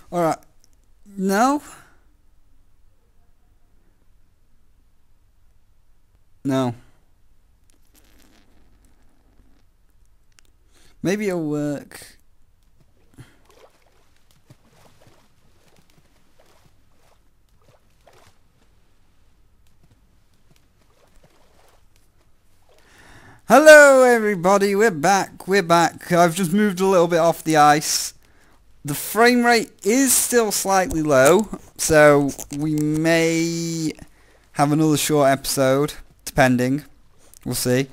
Alright. No? No. Maybe it'll work. Hello everybody, we're back. I've just moved a little bit off the ice. The frame rate is still slightly low, so we may have another short episode, depending. We'll see.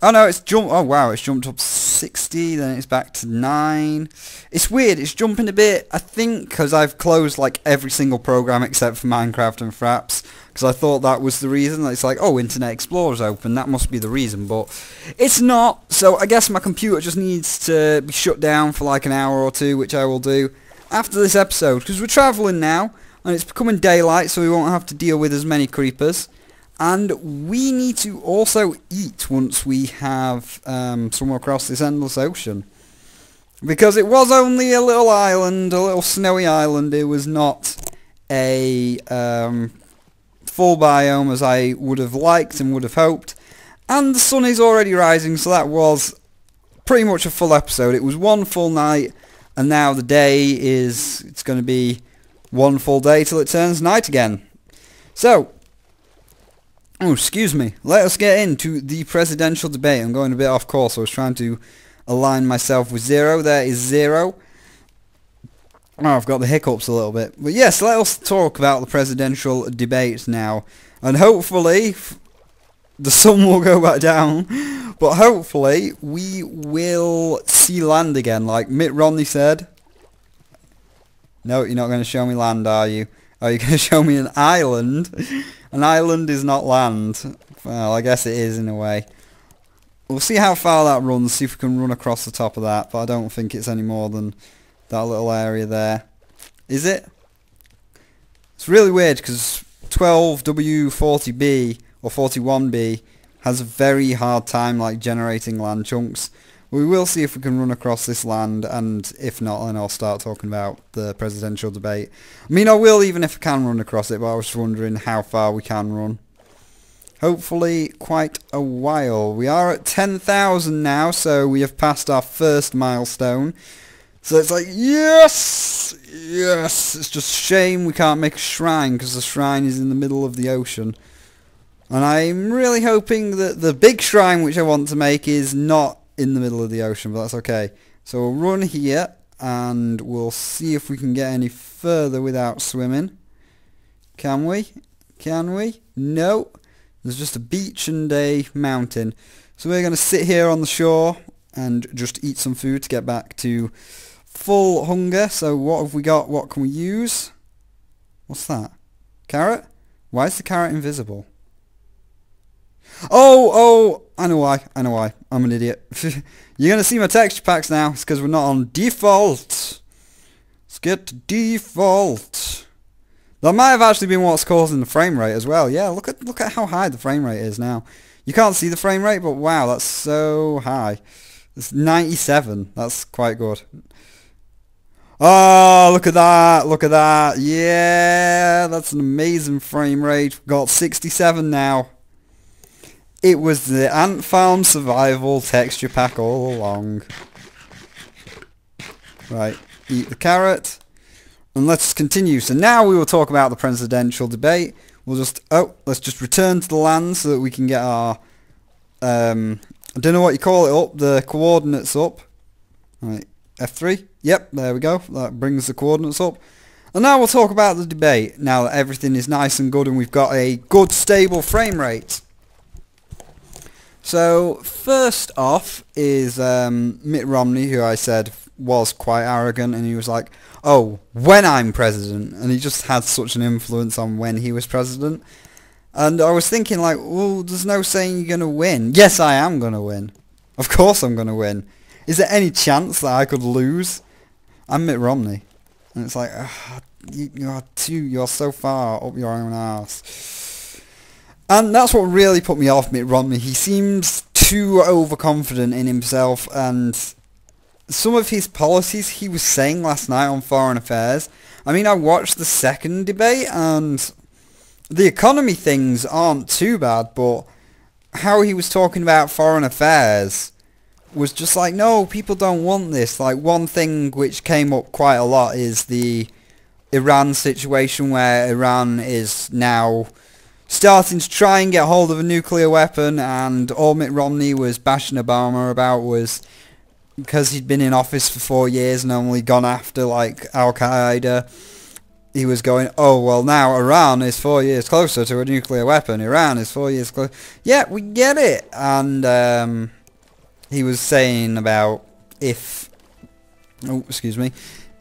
Oh no, it's jumped. Oh wow, it's jumped up 60, then it's back to 9. It's weird, it's jumping a bit, I think, because I've closed like every single program except for Minecraft and Fraps, because I thought that was the reason. It's like, oh, Internet Explorer's open, that must be the reason, but it's not. So I guess my computer just needs to be shut down for like an hour or two, which I will do after this episode, because we're travelling now, and it's becoming daylight, so we won't have to deal with as many creepers. And we need to also eat once we have somewhere across this endless ocean. Because it was only a little island, a little snowy island. It was not a full biome as I would have liked and would have hoped. And the sun is already rising, so that was pretty much a full episode. It was one full night, and now the day is, it's going to be one full day till it turns night again. So, oh, excuse me. Let us get into the presidential debate. I'm going a bit off course. I was trying to align myself with 0. There is 0. Oh, I've got the hiccups a little bit. But yes, let us talk about the presidential debate now. And hopefully, the sun will go back down. But hopefully, we will see land again, like Mitt Romney said. No, you're not going to show me land, are you? Are you going to show me an island? An island is not land. Well, I guess it is in a way. We'll see how far that runs, see if we can run across the top of that, but I don't think it's any more than that little area there. Is it? It's really weird because 12W40B or 41B has a very hard time like generating land chunks. We will see if we can run across this land, and if not, then I'll start talking about the presidential debate. I mean, I will even if I can run across it, but I was just wondering how far we can run. Hopefully quite a while. We are at 10,000 now, so we have passed our first milestone. So it's like, yes! Yes! It's just a shame we can't make a shrine, because the shrine is in the middle of the ocean. And I'm really hoping that the big shrine which I want to make is not in the middle of the ocean, but that's okay. So we'll run here, and we'll see if we can get any further without swimming. Can we? Can we? No. There's just a beach and a mountain. So we're going to sit here on the shore and just eat some food to get back to full hunger. So what have we got? What can we use? What's that? Carrot? Why is the carrot invisible? Oh, I know why. I'm an idiot. You're going to see my texture packs now. It's because we're not on default. Let's get to default. That might have actually been what's causing the frame rate as well. Yeah, look at how high the frame rate is now. You can't see the frame rate, but wow, that's so high. It's 97. That's quite good. Oh, look at that. Look at that. Yeah, that's an amazing frame rate. We've got 67 now. It was the Ant Farm Survival texture pack all along. Right, eat the carrot. And let's continue. So now we will talk about the presidential debate. We'll just, let's just return to the land so that we can get our, I don't know what you call it up, the coordinates up. Right, F3. Yep, there we go. That brings the coordinates up. And now we'll talk about the debate, now that everything is nice and good and we've got a good stable frame rate. So, first off is Mitt Romney, who I said was quite arrogant, and he was like, oh, when I'm president, and he just had such an influence on when he was president. And I was thinking like, well, there's no saying you're going to win. Yes, I am going to win. Of course I'm going to win. Is there any chance that I could lose? I'm Mitt Romney. And it's like, you're so far up your own arse. And that's what really put me off Mitt Romney. He seems too overconfident in himself, and some of his policies he was saying last night on Foreign Affairs. I mean, I watched the second debate, and the economy things aren't too bad, but how he was talking about foreign affairs was just like, no, people don't want this. Like, one thing which came up quite a lot is the Iran situation, where Iran is now starting to try and get hold of a nuclear weapon, and all Mitt Romney was bashing Obama about was because he'd been in office for 4 years and only gone after, like, Al-Qaeda. He was going, oh, well, now Iran is 4 years closer to a nuclear weapon. Iran is 4 years closer. Yeah, we get it. And he was saying about if... Oh, excuse me.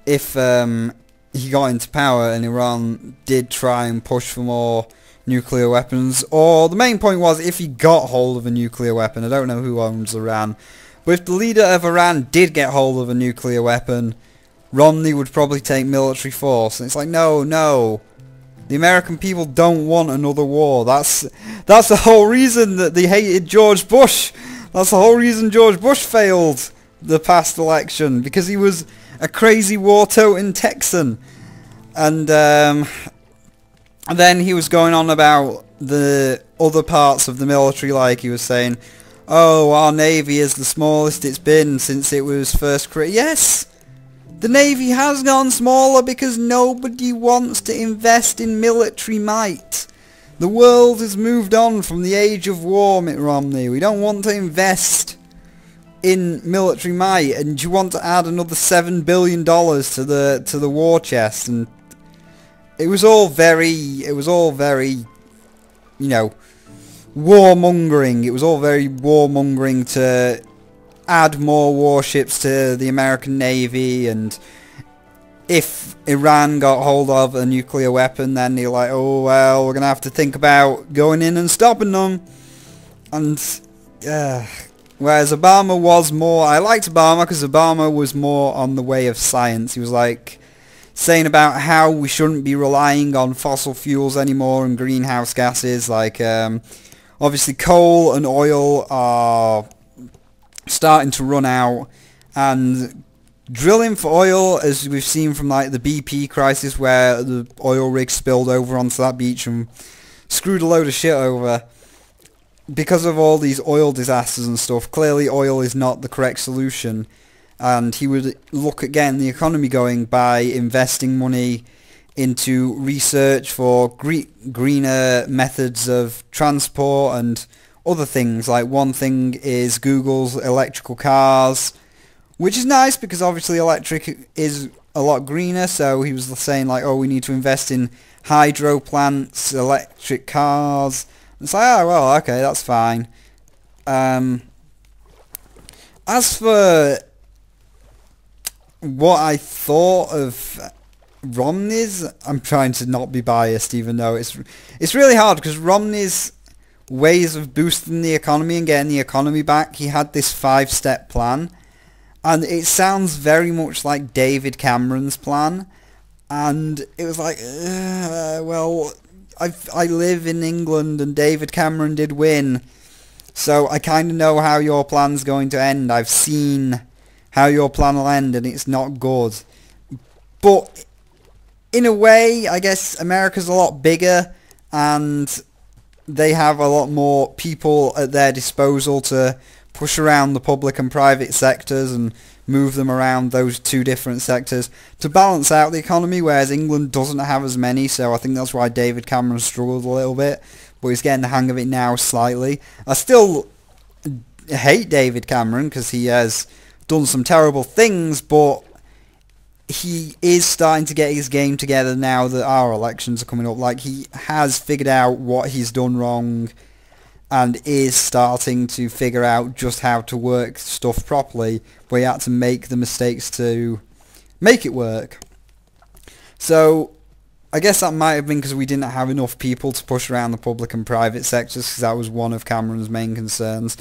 If he got into power and Iran did try and push for more nuclear weapons, or the main point was if he got hold of a nuclear weapon. I don't know who owns Iran. But if the leader of Iran did get hold of a nuclear weapon, Romney would probably take military force. And it's like, no, no. The American people don't want another war. That's the whole reason that they hated George Bush. That's the whole reason George Bush failed the past election. Because he was a crazy war-toting Texan. And then he was going on about the other parts of the military, like he was saying, oh, our Navy is the smallest it's been since it was first created. Yes! The Navy has gone smaller because nobody wants to invest in military might. The world has moved on from the age of war, Mitt Romney. We don't want to invest in military might, and you want to add another $7 billion to the war chest, and it was all very, you know, warmongering. It was all very warmongering to add more warships to the American Navy, and if Iran got hold of a nuclear weapon, then they're like, oh well, we're gonna have to think about going in and stopping them. And whereas Obama was more, I liked Obama because Obama was more on the way of science. He was like saying about how we shouldn't be relying on fossil fuels anymore and greenhouse gases, like obviously coal and oil are starting to run out, and drilling for oil, as we've seen from like the BP crisis where the oil rig spilled over onto that beach and screwed a load of shit over, because of all these oil disasters and stuff, clearly oil is not the correct solution, and he would look at getting the economy going by investing money into research for greener methods of transport and other things. Like, one thing is Google's electrical cars, which is nice because obviously electric is a lot greener, so he was saying like, oh, we need to invest in hydro plants, electric cars. It's like, oh, well, okay, that's fine. As for what I thought of Romney's, I'm trying to not be biased, even though it's really hard, because Romney's ways of boosting the economy and getting the economy back, he had this 5-step plan, and it sounds very much like David Cameron's plan, and it was like, well, I live in England and David Cameron did win, so I kind of know how your plan's going to end. I've seen how your plan will end, and it's not good. But in a way, I guess America's a lot bigger, and they have a lot more people at their disposal to push around the public and private sectors and move them around those two different sectors to balance out the economy, whereas England doesn't have as many, so I think that's why David Cameron struggled a little bit, but he's getting the hang of it now slightly. I still hate David Cameron because he has done some terrible things, but he is starting to get his game together now that our elections are coming up. Like, he has figured out what he's done wrong and is starting to figure out just how to work stuff properly, but he had to make the mistakes to make it work. So I guess that might have been because we didn't have enough people to push around the public and private sectors, because that was one of Cameron's main concerns.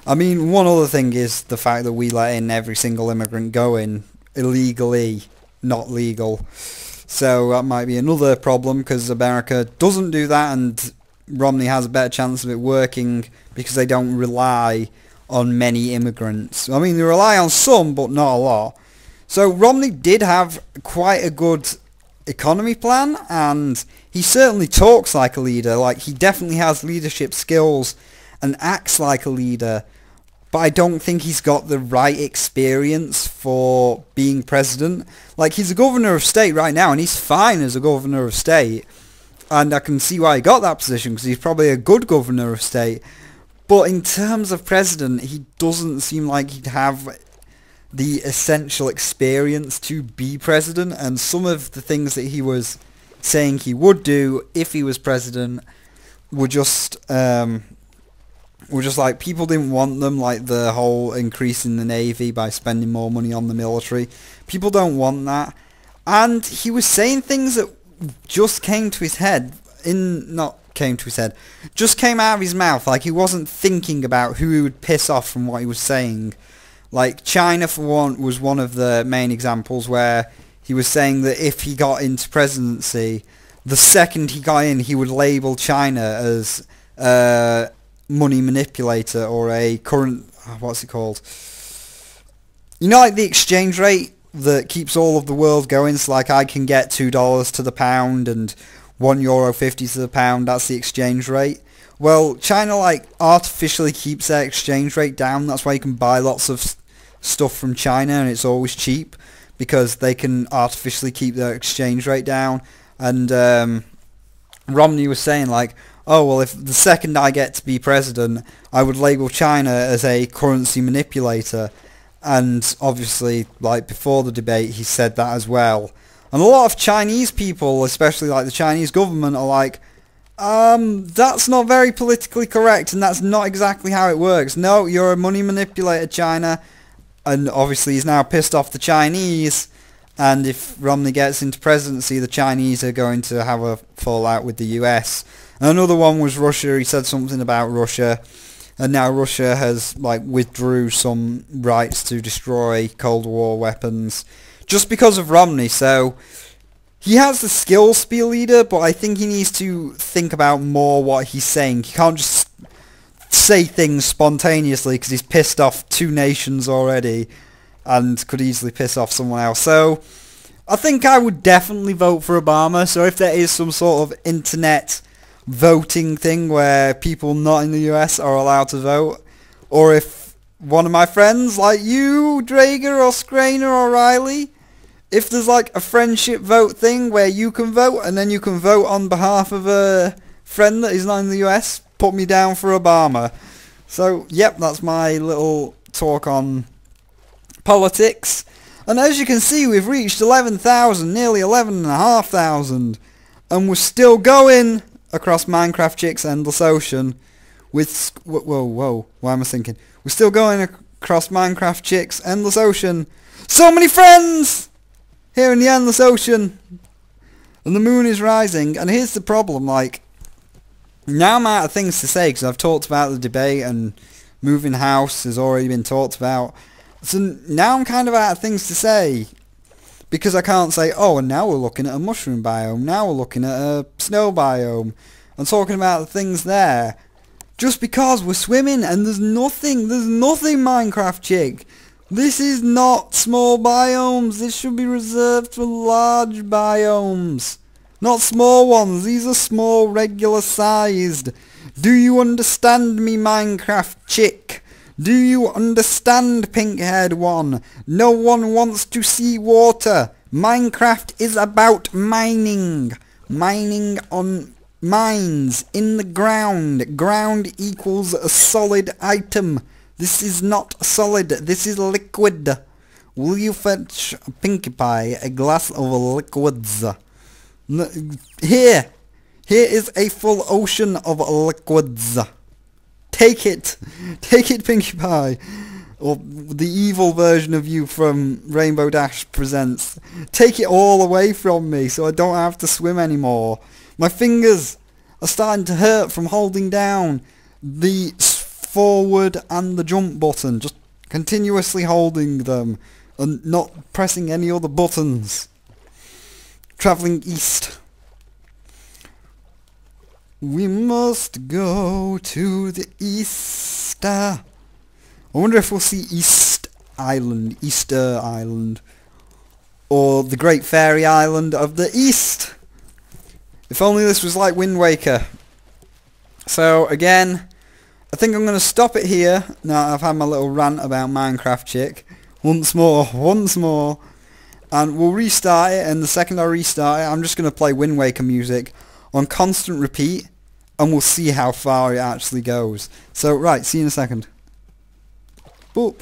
I mean, one other thing is the fact that we let in every single immigrant go in illegally, not legal. So that might be another problem, because America doesn't do that, and Romney has a better chance of it working because they don't rely on many immigrants. I mean, they rely on some, but not a lot. So Romney did have quite a good economy plan, and he certainly talks like a leader. Like, he definitely has leadership skills and acts like a leader, but I don't think he's got the right experience for being president. Like, he's a governor of state right now, and he's fine as a governor of state, and I can see why he got that position, because he's probably a good governor of state. But in terms of president, he doesn't seem like he'd have the essential experience to be president, and some of the things that he was saying he would do if he was president were just like, people didn't want them, like the whole increase in the Navy by spending more money on the military. People don't want that. And he was saying things that just came to his head, just came out of his mouth, like he wasn't thinking about who he would piss off from what he was saying. Like, China, for one, was one of the main examples where he was saying that if he got into presidency, the second he got in, he would label China as a money manipulator, or a current, what's it called? You know, like the exchange rate that keeps all of the world going. So, like, I can get $2 to the pound and €1.50 to the pound. That's the exchange rate. Well, China, like, artificially keeps their exchange rate down. That's why you can buy lots of stuff from China, and it's always cheap, because they can artificially keep their exchange rate down. And Romney was saying, like, oh, well, if the second I get to be president, I would label China as a currency manipulator. And obviously, like, before the debate, he said that as well. And a lot of Chinese people, especially like the Chinese government, are like, that's not very politically correct, and that's not exactly how it works. No, you're a money manipulator, China. And obviously he's now pissed off the Chinese, and if Romney gets into presidency, the Chinese are going to have a fallout with the US. And another one was Russia. He said something about Russia, and now Russia has, like, withdrew some rights to destroy Cold War weapons just because of Romney. So he has the skills to be a leader, but I think he needs to think about more what he's saying. He can't just say things spontaneously, because he's pissed off 2 nations already and could easily piss off someone else. So I think I would definitely vote for Obama. So if there is some sort of internet voting thing where people not in the US are allowed to vote, or if one of my friends, like you, Drager, or Scrainer, or Riley, if there's like a friendship vote thing where you can vote, and then you can vote on behalf of a friend that is not in the US, put me down for Obama. So, yep, that's my little talk on politics. And as you can see, we've reached 11,000, nearly 11,500, and we're still going across MinecraftChick's Endless Ocean with... Whoa, why am I thinking? We're still going across MinecraftChick's Endless Ocean. So many friends here in the Endless Ocean, and the moon is rising. And here's the problem, like, now I'm out of things to say, because I've talked about the debate, and moving house has already been talked about. So now I'm kind of out of things to say, because I can't say, oh, and now we're looking at a mushroom biome, now we're looking at a snow biome, and talking about the things there. Just because we're swimming, and there's nothing MinecraftChick. This is not small biomes. This should be reserved for large biomes. Not small ones. These are small, regular sized. Do you understand me, MinecraftChick? Do you understand, pink-haired one? No one wants to see water. Minecraft is about mining. Mining on mines in the ground. Ground equals a solid item. This is not solid. This is liquid. Will you fetch Pinkie Pie a glass of liquids? Here is a full ocean of liquids. Take it, Pinkie Pie, or the evil version of you from Rainbow Dash Presents. Take it all away from me, so I don't have to swim anymore. My fingers are starting to hurt from holding down the forward and the jump button, just continuously holding them and not pressing any other buttons. Travelling east. We must go to the east. I wonder if we'll see Easter Island, or the Great Fairy Island of the East. If only this was like Wind Waker. So again, I think I'm going to stop it here. Now I've had my little rant about MinecraftChick. Once more. And we'll restart it, and the second I restart it, I'm just going to play Wind Waker music on constant repeat, and we'll see how far it actually goes. So right, see you in a second. Boop.